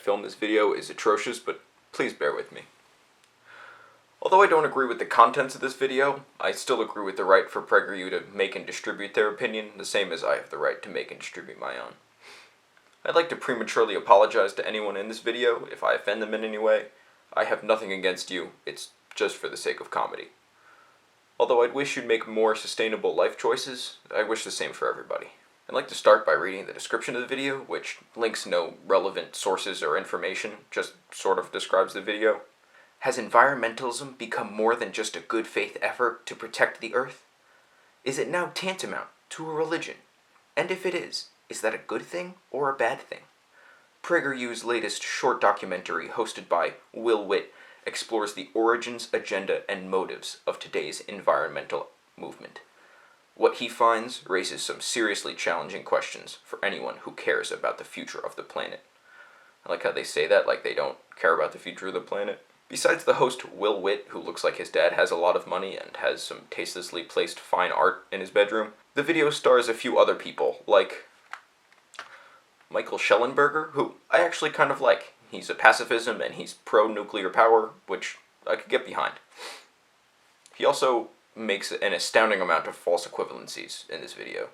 filmed this video is atrocious, but please bear with me. Although I don't agree with the contents of this video, I still agree with the right for PragerU to make and distribute their opinion, the same as I have the right to make and distribute my own. I'd like to prematurely apologize to anyone in this video if I offend them in any way. I have nothing against you, it's just for the sake of comedy. Although I'd wish you'd make more sustainable life choices, I wish the same for everybody. I'd like to start by reading the description of the video, which links no relevant sources or information, just sort of describes the video. Has environmentalism become more than just a good faith effort to protect the earth? Is it now tantamount to a religion? And if it is that a good thing or a bad thing? PragerU's latest short documentary, hosted by Will Witt, explores the origins, agenda, and motives of today's environmental movement. What he finds raises some seriously challenging questions for anyone who cares about the future of the planet. I like how they say that, like they don't care about the future of the planet. Besides the host Will Witt, who looks like his dad has a lot of money and has some tastelessly placed fine art in his bedroom, the video stars a few other people, like Michael Schellenberger, who I actually kind of like. He's a pacifism and he's pro-nuclear power, which I could get behind. He also makes an astounding amount of false equivalencies in this video.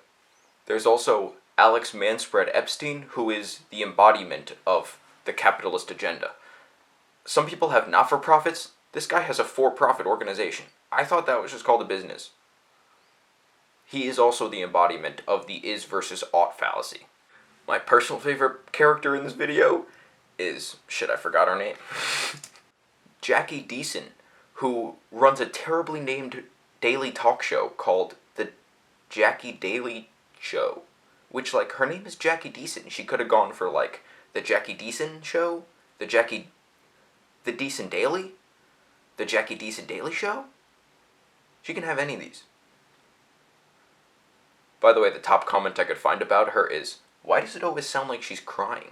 There's also Alex Manspread Epstein, who is the embodiment of the capitalist agenda. Some people have not-for-profits. This guy has a for-profit organization. I thought that was just called a business. He is also the embodiment of the is versus ought fallacy. My personal favorite character in this video is, shit, I forgot her name, Jackie Deason, who runs a terribly named daily talk show called The Jackie Daily Show, which, like, her name is Jackie Deason. She could have gone for, like, The Jackie Deason Show, The Deason Daily, The Jackie Deason Daily Show. She can have any of these. By the way, the top comment I could find about her is, why does it always sound like she's crying?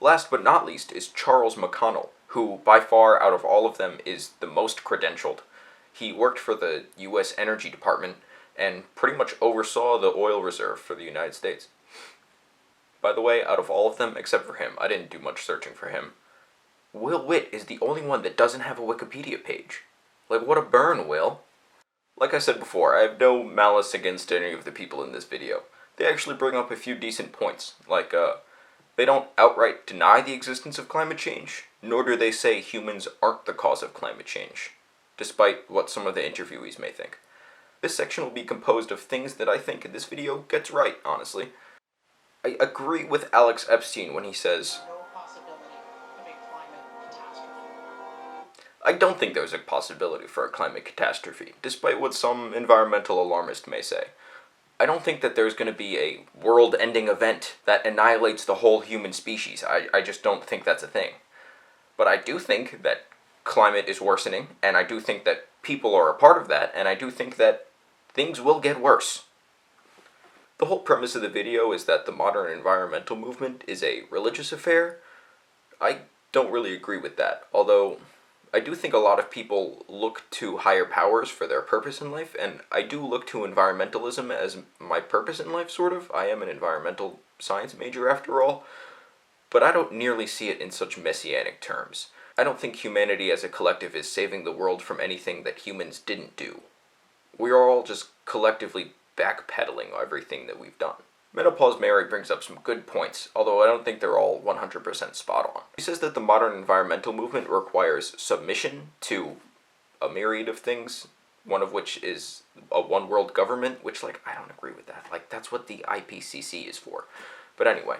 Last but not least is Charles McConnell, who by far out of all of them is the most credentialed. He worked for the U.S. Energy Department and pretty much oversaw the oil reserve for the United States. By the way, out of all of them, except for him, I didn't do much searching for him, Will Witt is the only one that doesn't have a Wikipedia page. Like, what a burn, Will. Like I said before, I have no malice against any of the people in this video. They actually bring up a few decent points, like, they don't outright deny the existence of climate change, nor do they say humans aren't the cause of climate change, despite what some of the interviewees may think. This section will be composed of things that I think this video gets right, honestly. I agree with Alex Epstein when he says, I don't think there's a possibility for a climate catastrophe, despite what some environmental alarmist may say. I don't think that there's going to be a world-ending event that annihilates the whole human species. I just don't think that's a thing. But I do think that climate is worsening, and I do think that people are a part of that, and I do think that things will get worse. The whole premise of the video is that the modern environmental movement is a religious affair. I don't really agree with that, although I do think a lot of people look to higher powers for their purpose in life, and I do look to environmentalism as my purpose in life, sort of. I am an environmental science major after all, but I don't nearly see it in such messianic terms. I don't think humanity as a collective is saving the world from anything that humans didn't do. We are all just collectively backpedaling everything that we've done. Menopause Mary brings up some good points, although I don't think they're all 100% spot on. He says that the modern environmental movement requires submission to a myriad of things, one of which is a one-world government, which, like, I don't agree with that. Like, that's what the IPCC is for. But anyway,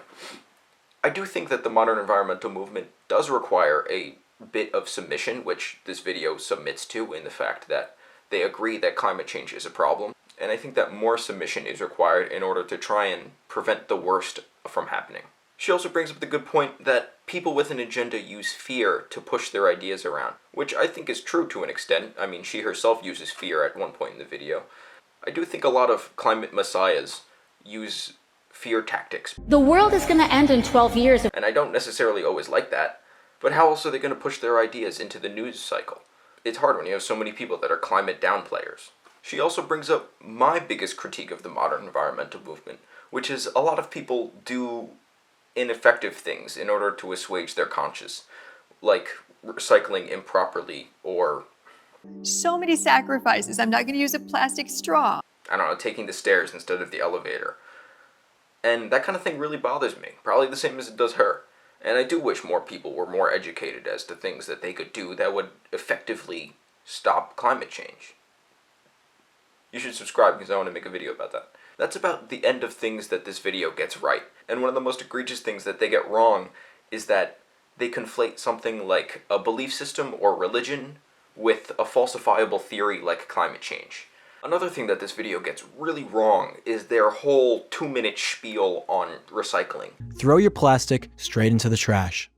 I do think that the modern environmental movement does require a bit of submission, which this video submits to in the fact that they agree that climate change is a problem. And I think that more submission is required in order to try and prevent the worst from happening. She also brings up the good point that people with an agenda use fear to push their ideas around, which I think is true to an extent. I mean, she herself uses fear at one point in the video. I do think a lot of climate messiahs use fear tactics. The world is going to end in 12 years. And I don't necessarily always like that, but how else are they going to push their ideas into the news cycle? It's hard when you have so many people that are climate downplayers. She also brings up my biggest critique of the modern environmental movement, which is a lot of people do ineffective things in order to assuage their conscience, like recycling improperly or, So many sacrifices. I'm not going to use a plastic straw. I don't know, taking the stairs instead of the elevator. And that kind of thing really bothers me, probably the same as it does her. And I do wish more people were more educated as to things that they could do that would effectively stop climate change. You should subscribe because I want to make a video about that. That's about the end of things that this video gets right. And one of the most egregious things that they get wrong is that they conflate something like a belief system or religion with a falsifiable theory like climate change. Another thing that this video gets really wrong is their whole 2-minute spiel on recycling. Throw your plastic straight into the trash.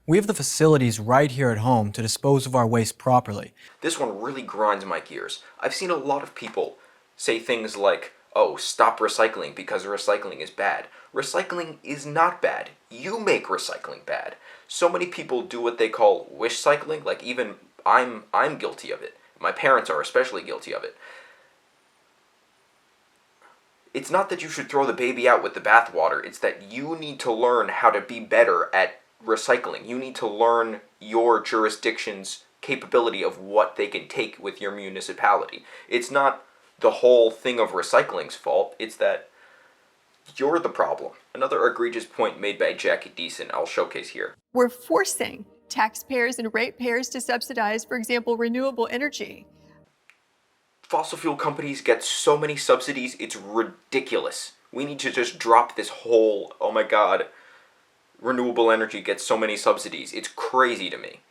We have the facilities right here at home to dispose of our waste properly. This one really grinds my gears. I've seen a lot of people say things like, oh, stop recycling because recycling is bad. Recycling is not bad. You make recycling bad. So many people do what they call wish cycling, like even I'm guilty of it. My parents are especially guilty of it. It's not that you should throw the baby out with the bathwater, it's that you need to learn how to be better at recycling. You need to learn your jurisdiction's capability of what they can take with your municipality. It's not the whole thing of recycling's fault, it's that you're the problem. Another egregious point made by Jackie Deason I'll showcase here. We're forcing taxpayers and ratepayers to subsidize, for example, renewable energy. Fossil fuel companies get so many subsidies, it's ridiculous. We need to just drop this whole, oh my god, renewable energy gets so many subsidies. It's crazy to me.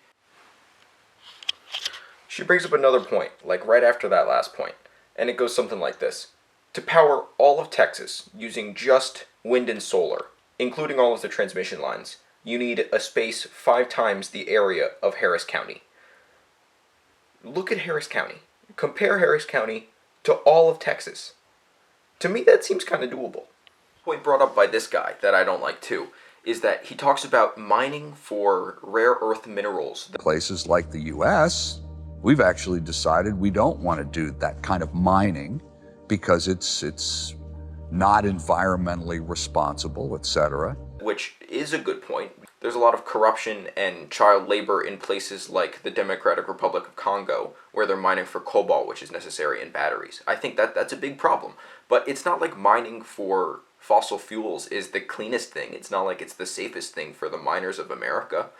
She brings up another point, like right after that last point, and it goes something like this. To power all of Texas using just wind and solar, including all of the transmission lines, you need a space 5 times the area of Harris County. Look at Harris County. Compare Harris County to all of Texas. To me, that seems kind of doable. Point brought up by this guy that I don't like too is that he talks about mining for rare earth minerals. Places like the U.S., we've actually decided we don't want to do that kind of mining because it's not environmentally responsible, etc. Which is a good point. There's a lot of corruption and child labor in places like the Democratic Republic of Congo, where they're mining for cobalt, which is necessary in batteries. I think that's a big problem. But it's not like mining for fossil fuels is the cleanest thing. It's not like it's the safest thing for the miners of America.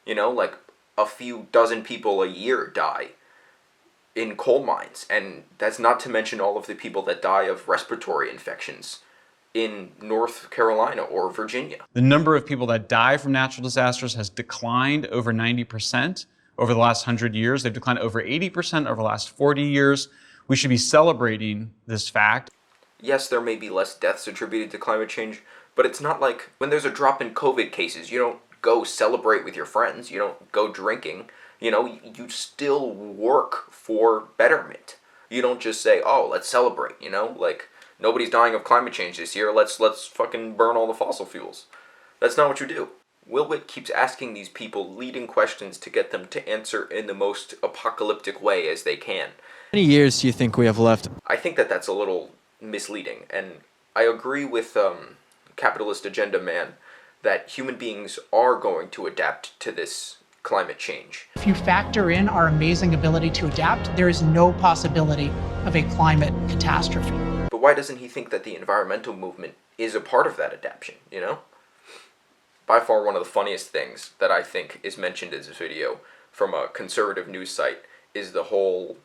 You know, like a few dozen people a year die in coal mines, and that's not to mention all of the people that die of respiratory infections in North Carolina or Virginia. The number of people that die from natural disasters has declined over 90% over the last 100 years. They've declined over 80% over the last 40 years. We should be celebrating this fact. Yes, there may be less deaths attributed to climate change, but it's not like when there's a drop in COVID cases, you don't go celebrate with your friends, you don't go drinking, you know, you still work for betterment. You don't just say, oh, let's celebrate, you know, like, nobody's dying of climate change this year, let's fucking burn all the fossil fuels. That's not what you do. Will Witt keeps asking these people leading questions to get them to answer in the most apocalyptic way as they can. How many years do you think we have left? I think that that's a little misleading, and I agree with Capitalist Agenda Man that human beings are going to adapt to this climate change. If you factor in our amazing ability to adapt, there is no possibility of a climate catastrophe. But why doesn't he think that the environmental movement is a part of that adaptation, you know? By far one of the funniest things that I think is mentioned in this video from a conservative news site is the whole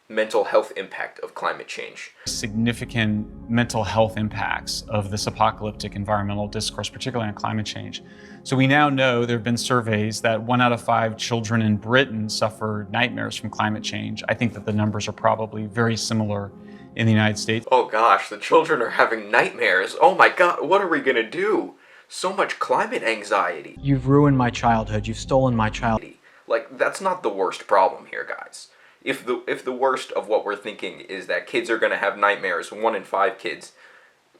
mental health impact of climate change. Significant mental health impacts of this apocalyptic environmental discourse, particularly on climate change. So we now know there have been surveys that 1 out of 5 children in Britain suffer nightmares from climate change. I think that the numbers are probably very similar in the United States. Oh gosh, the children are having nightmares. Oh my god, what are we gonna do? So much climate anxiety. You've ruined my childhood. You've stolen my childhood. Like, that's not the worst problem here, guys. If the worst of what we're thinking is that kids are gonna have nightmares, 1 in 5 kids,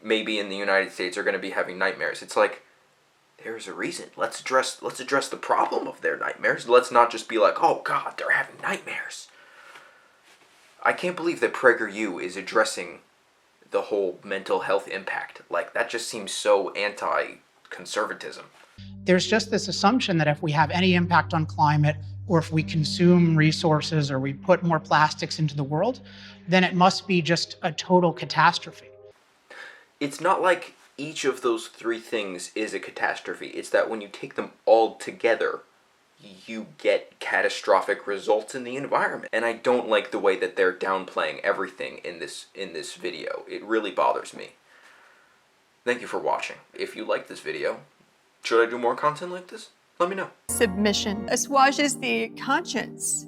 maybe in the United States, are gonna be having nightmares. It's like, there's a reason. Let's address the problem of their nightmares. Let's not just be like, oh god, they're having nightmares. I can't believe that PragerU is addressing the whole mental health impact. Like, that just seems so anti-conservatism. There's just this assumption that if we have any impact on climate, or if we consume resources, or we put more plastics into the world, then it must be just a total catastrophe. It's not like each of those three things is a catastrophe. It's that when you take them all together, you get catastrophic results in the environment. And I don't like the way that they're downplaying everything in this video. It really bothers me. Thank you for watching. If you like this video, should I do more content like this? Let me know. Submission assuages the conscience